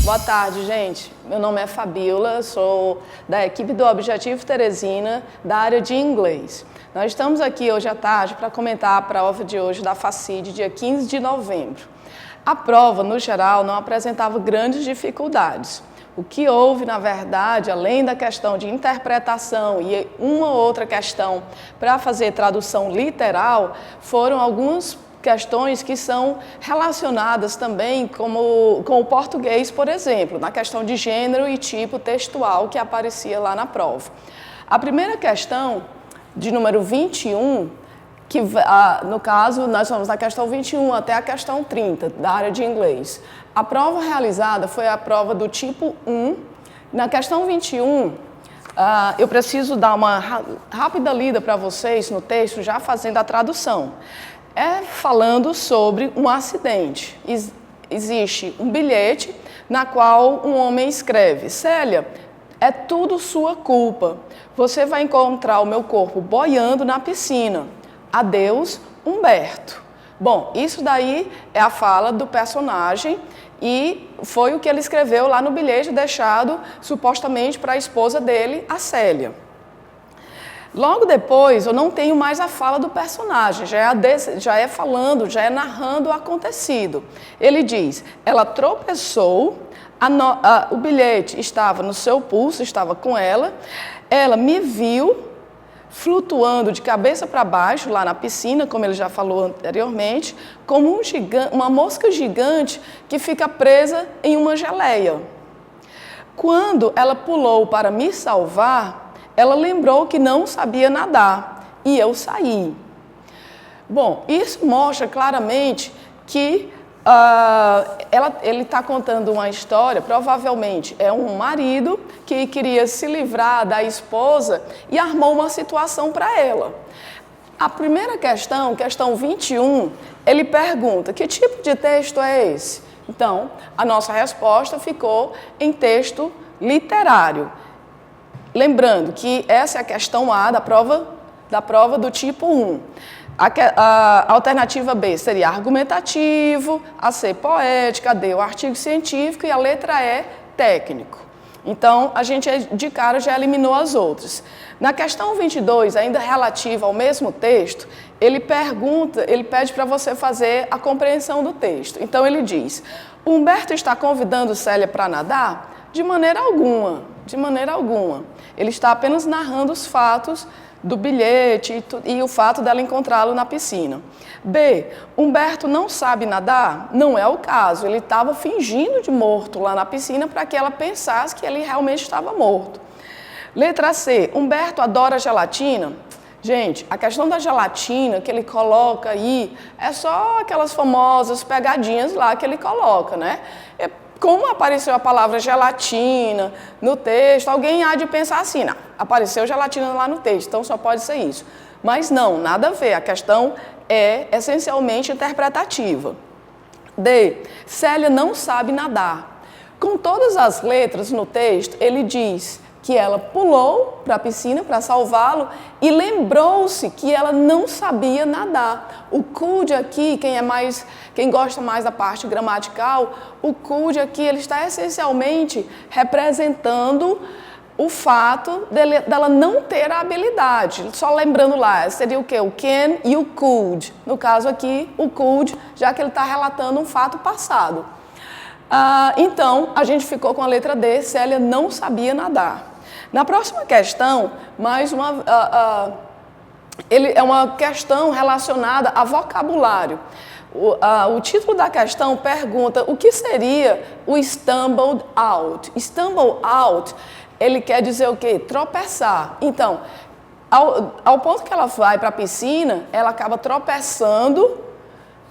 Boa tarde, gente. Meu nome é Fabiola, sou da equipe do Objetivo Teresina, da área de inglês. Nós estamos aqui hoje à tarde para comentar a prova de hoje da FACID, dia 15 de novembro. A prova, no geral, não apresentava grandes dificuldades. O que houve, na verdade, além da questão de interpretação e uma ou outra questão para fazer tradução literal, foram algumas questões que são relacionadas também com o português, por exemplo, na questão de gênero e tipo textual que aparecia lá na prova. A primeira questão, de número 21, que no caso nós vamos na questão 21 até a questão 30, da área de inglês. A prova realizada foi a prova do tipo 1. Na questão 21, eu preciso dar uma rápida lida para vocês no texto, já fazendo a tradução. É falando sobre um acidente. Existe um bilhete na qual um homem escreve: Célia, é tudo sua culpa. Você vai encontrar o meu corpo boiando na piscina. Adeus, Humberto. Bom, isso daí é a fala do personagem e foi o que ele escreveu lá no bilhete deixado supostamente para a esposa dele, a Célia. Logo depois, eu não tenho mais a fala do personagem, já é narrando o acontecido. Ele diz: ela tropeçou, o bilhete estava no seu pulso, estava com ela me viu flutuando de cabeça para baixo lá na piscina, como ele já falou anteriormente, como uma mosca gigante que fica presa em uma geleia. Quando ela pulou para me salvar, ela lembrou que não sabia nadar e eu saí. Bom, isso mostra claramente que ele está contando uma história, provavelmente é um marido que queria se livrar da esposa e armou uma situação para ela. A primeira questão, questão 21, ele pergunta: que tipo de texto é esse? Então, a nossa resposta ficou em texto literário. Lembrando que essa é a questão A da prova do tipo 1. A alternativa B seria argumentativo, a C poética, a D o artigo científico e a letra E técnico. Então, a gente de cara já eliminou as outras. Na questão 22, ainda relativa ao mesmo texto, ele pede para você fazer a compreensão do texto. Então, ele diz: Humberto está convidando Célia para nadar? De maneira alguma, de maneira alguma. Ele está apenas narrando os fatos do bilhete e o fato dela encontrá-lo na piscina. B. Humberto não sabe nadar? Não é o caso. Ele estava fingindo de morto lá na piscina para que ela pensasse que ele realmente estava morto. Letra C. Humberto adora gelatina? Gente, a questão da gelatina que ele coloca aí é só aquelas famosas pegadinhas lá que ele coloca, né? Como apareceu a palavra gelatina no texto, alguém há de pensar assim: não, apareceu gelatina lá no texto, então só pode ser isso. Mas não, nada a ver, a questão é essencialmente interpretativa. D. Célia não sabe nadar. Com todas as letras no texto, ele diz que ela pulou para a piscina para salvá-lo e lembrou-se que ela não sabia nadar. O could aqui, quem gosta mais da parte gramatical, o could aqui ele está essencialmente representando o fato dela não ter a habilidade. Só lembrando lá, seria o quê? O can e o could. No caso aqui, o could, já que ele está relatando um fato passado. Então, a gente ficou com a letra D, Célia não sabia nadar. Na próxima questão, é uma questão relacionada a vocabulário. O título da questão pergunta o que seria o stumbled out. Stumble out, ele quer dizer o quê? Tropeçar. Então, ao ponto que ela vai para a piscina, ela acaba tropeçando.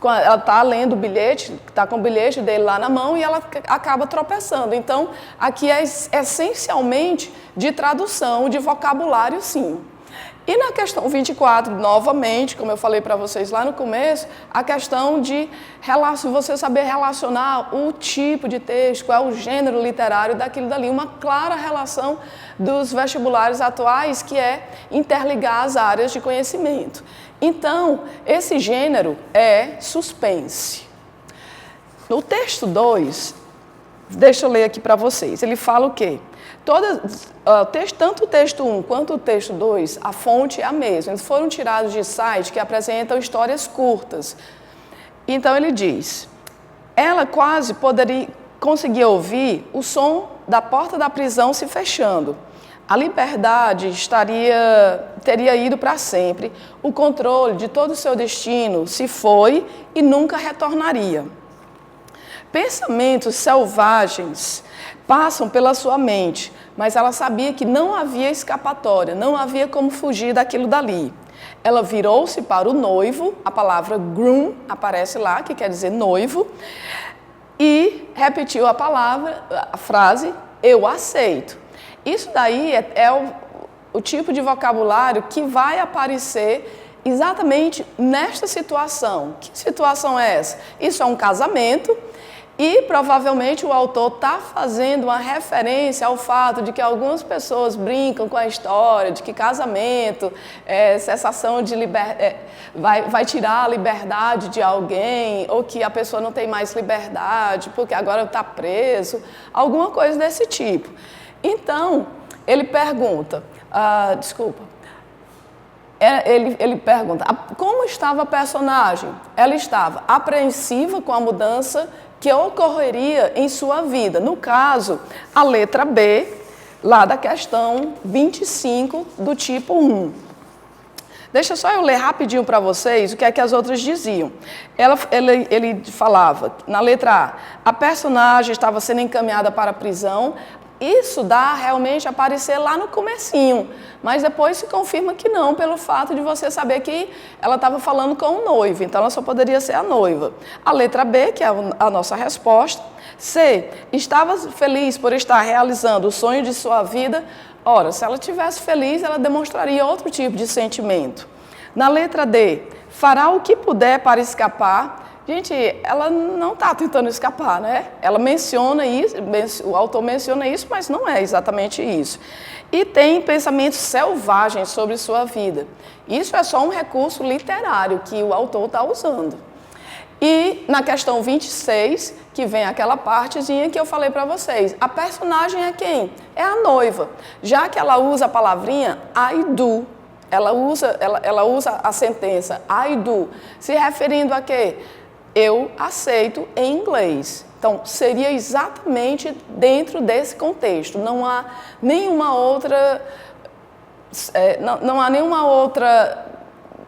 Ela está lendo o bilhete, está com o bilhete dele lá na mão e ela acaba tropeçando. Então, aqui é essencialmente de tradução, de vocabulário, sim. E na questão 24, novamente, como eu falei para vocês lá no começo, a questão de você saber relacionar o tipo de texto, qual é o gênero literário daquilo dali, uma clara relação dos vestibulares atuais, que é interligar as áreas de conhecimento. Então, esse gênero é suspense. No texto 2, Deixa eu ler aqui para vocês. Ele fala o quê? Tanto o texto 1 quanto o texto 2, a fonte é a mesma. Eles foram tirados de sites que apresentam histórias curtas. Então ele diz, ela quase conseguia ouvir o som da porta da prisão se fechando. A liberdade teria ido para sempre. O controle de todo o seu destino se foi e nunca retornaria. Pensamentos selvagens passam pela sua mente, mas ela sabia que não havia escapatória, não havia como fugir daquilo dali. Ela virou-se para o noivo, a palavra groom aparece lá, que quer dizer noivo, e repetiu a frase, eu aceito. Isso daí é o tipo de vocabulário que vai aparecer exatamente nesta situação. Que situação é essa? Isso é um casamento e provavelmente o autor está fazendo uma referência ao fato de que algumas pessoas brincam com a história de que casamento, cessação de vai tirar a liberdade de alguém, ou que a pessoa não tem mais liberdade porque agora está preso, alguma coisa desse tipo. Então, ele pergunta, ele pergunta, como estava a personagem? Ela estava apreensiva com a mudança que ocorreria em sua vida. No caso, a letra B, lá da questão 25 do tipo 1. Deixa só eu ler rapidinho para vocês o que é que as outras diziam. Ele falava, na letra A personagem estava sendo encaminhada para a prisão. Isso dá realmente a aparecer lá no comecinho, mas depois se confirma que não, pelo fato de você saber que ela estava falando com o noivo, então ela só poderia ser a noiva. A letra B, que é a nossa resposta. C, estava feliz por estar realizando o sonho de sua vida. Ora, se ela estivesse feliz, ela demonstraria outro tipo de sentimento. Na letra D, fará o que puder para escapar. Gente, ela não está tentando escapar, né? Ela menciona isso, o autor menciona isso, mas não é exatamente isso. E tem pensamentos selvagens sobre sua vida. Isso é só um recurso literário que o autor está usando. E na questão 26, que vem aquela partezinha que eu falei para vocês, a personagem é quem? É a noiva. Já que ela usa a palavrinha I do, ela usa a sentença I do, se referindo a quê? Eu aceito em inglês. Então, seria exatamente dentro desse contexto. Não há nenhuma outra,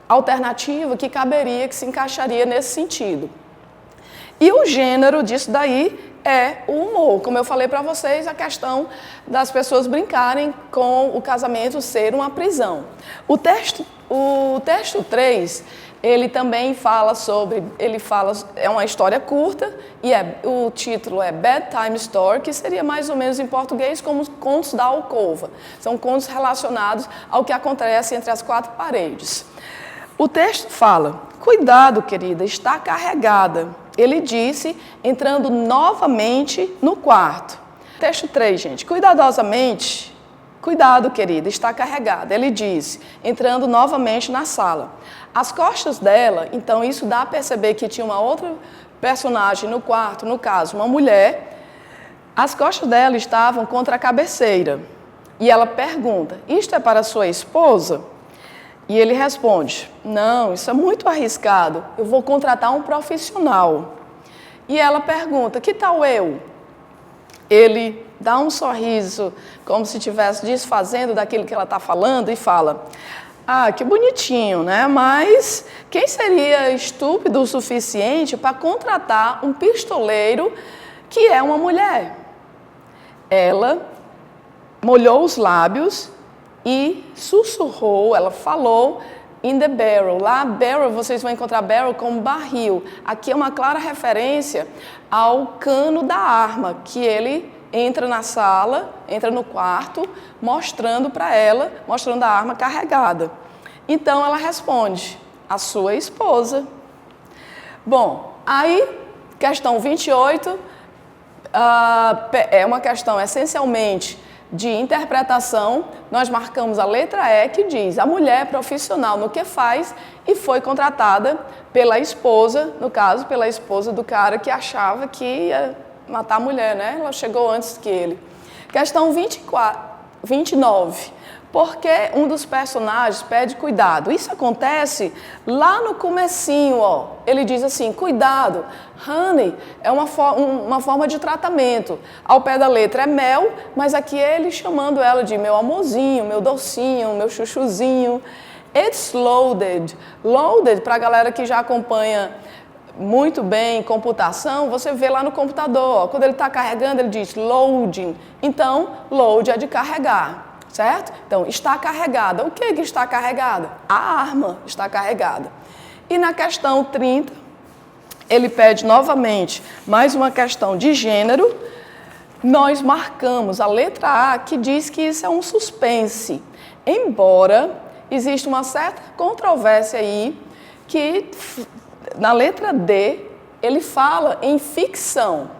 alternativa que caberia, que se encaixaria nesse sentido. E o gênero disso daí é o humor. Como eu falei para vocês, a questão das pessoas brincarem com o casamento ser uma prisão. O texto 3, ele também fala é uma história curta e o título é Bedtime Story, que seria mais ou menos em português como contos da alcova. São contos relacionados ao que acontece entre as quatro paredes. O texto fala, cuidado querida, está carregada. Ele disse, entrando novamente no quarto. Texto 3, gente, cuidadosamente, cuidado querida, está carregada. Ele disse, entrando novamente na sala. As costas dela, então isso dá a perceber que tinha uma outra personagem no quarto, no caso, uma mulher. As costas dela estavam contra a cabeceira. E ela pergunta, isto é para sua esposa? E ele responde, não, isso é muito arriscado, eu vou contratar um profissional. E ela pergunta, que tal eu? Ele dá um sorriso, como se estivesse desfazendo daquilo que ela está falando e fala, ah, que bonitinho, né? Mas quem seria estúpido o suficiente para contratar um pistoleiro que é uma mulher? Ela molhou os lábios e sussurrou, ela falou in the barrel. Lá, barrel, vocês vão encontrar barrel como barril. Aqui é uma clara referência ao cano da arma, que ele entra na sala, entra no quarto, mostrando para ela, mostrando a arma carregada. Então, ela responde, a sua esposa. Bom, aí, questão 28, é uma questão essencialmente de interpretação. Nós marcamos a letra E, que diz, a mulher é profissional no que faz e foi contratada pela esposa, no caso, pela esposa do cara que achava que ia matar a mulher, né? Ela chegou antes que ele. Questão 29. Porque um dos personagens pede cuidado. Isso acontece lá no comecinho, ó. Ele diz assim, cuidado, honey é uma forma de tratamento. Ao pé da letra é mel, mas aqui é ele chamando ela de meu amorzinho, meu docinho, meu chuchuzinho. It's loaded. Loaded, para a galera que já acompanha muito bem computação, você vê lá no computador. Ó, quando ele está carregando, ele diz loading. Então, load é de carregar. Certo? Então, está carregada. O que está carregada? A arma está carregada. E na questão 30, ele pede novamente mais uma questão de gênero. Nós marcamos a letra A, que diz que isso é um suspense. Embora exista uma certa controvérsia aí, que na letra D, ele fala em ficção.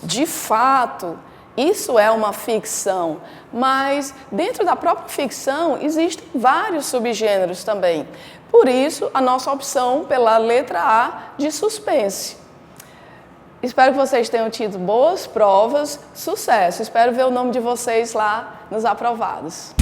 De fato, isso é uma ficção, mas dentro da própria ficção existem vários subgêneros também. Por isso, a nossa opção pela letra A de suspense. Espero que vocês tenham tido boas provas, sucesso. Espero ver o nome de vocês lá nos aprovados.